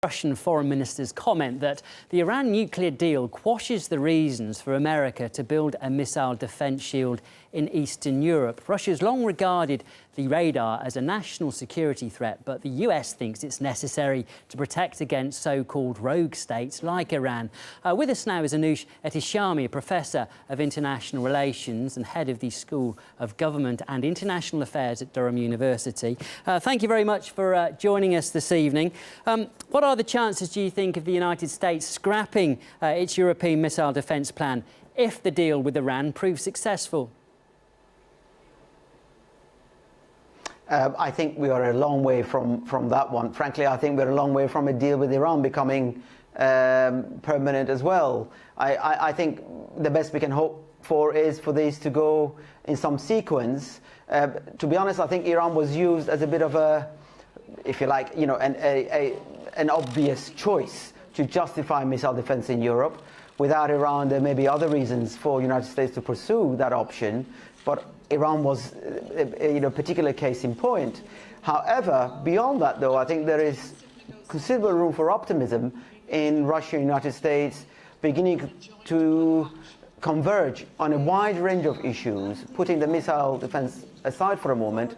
Russian Foreign Minister's comment that the Iran nuclear deal quashes the reasons for America to build a missile defence shield in Eastern Europe. Russia's long regarded the radar as a national security threat, but the US thinks it's necessary to protect against so-called rogue states like Iran. With us now is Anoush Ehtishami, a professor of international relations and head of the School of Government and International Affairs at Durham University. Thank you very much for joining us this evening. What are the chances, do you think, of the United States scrapping its European missile defence plan if the deal with Iran proves successful? I think we are a long way from that one. Frankly, I think we're a long way from a deal with Iran becoming permanent as well. I think the best we can hope for is for these to go in some sequence. To be honest, I think Iran was used as a bit of a, if you like, an obvious choice to justify missile defense in Europe. Without Iran, there may be other reasons for the United States to pursue that option, but Iran was a particular case in point. However, beyond that, though, I think there is considerable room for optimism in Russia and the United States beginning to converge on a wide range of issues, putting the missile defense aside for a moment,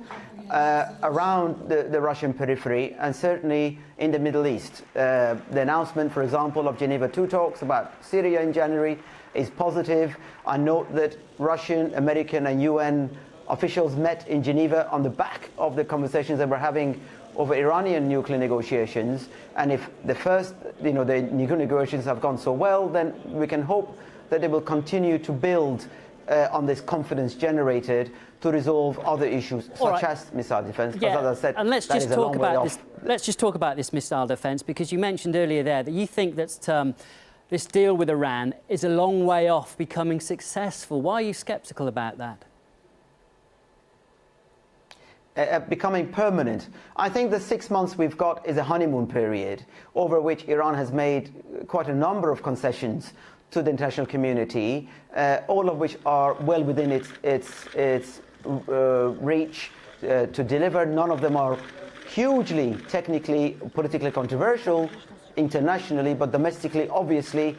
around the Russian periphery and certainly in the Middle East. The announcement, for example, of Geneva II talks about Syria in January is positive. I note that Russian, American and UN officials met in Geneva on the back of the conversations that we're having over Iranian nuclear negotiations. And if the first, the negotiations have gone so well, then we can hope that they will continue to build on this confidence generated to resolve other issues such as missile defense. Yeah, as I said, and let's just talk about this. Let's just talk about this missile defense, because you mentioned earlier there that you think that this deal with Iran is a long way off becoming successful. Why are you sceptical about that? Becoming permanent. I think the 6 months we've got is a honeymoon period over which Iran has made quite a number of concessions to the international community, all of which are well within its reach to deliver. None of them are hugely technically, politically controversial internationally, but domestically, obviously,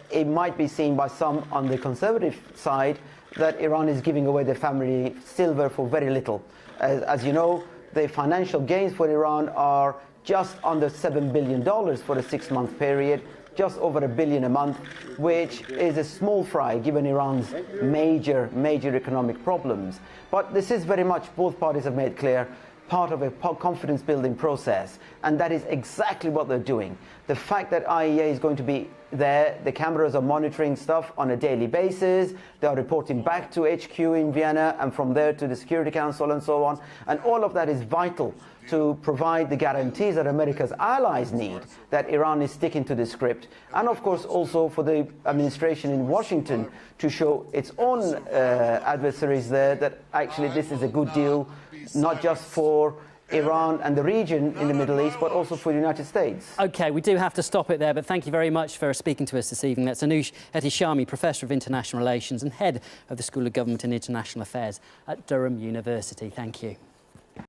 it might be seen by some on the conservative side that Iran is giving away their family silver for very little. As you know, the financial gains for Iran are just under $7 billion for a 6-month period, just over $1 billion a month, which is a small fry given Iran's major economic problems. But this is very much, both parties have made clear, part of a confidence building process, and that is exactly what they're doing. The fact that IAEA is going to be there, the cameras are monitoring stuff on a daily basis, they are reporting back to HQ in Vienna and from there to the Security Council and so on, and all of that is vital to provide the guarantees that America's allies need that Iran is sticking to the script, and of course also for the administration in Washington to show its own adversaries there that actually this is a good deal, not just for Iran and the region in the Middle East, but also for the United States. OK, we do have to stop it there, but thank you very much for speaking to us this evening. That's Anoush Ehtishami, Professor of International Relations and Head of the School of Government and International Affairs at Durham University. Thank you.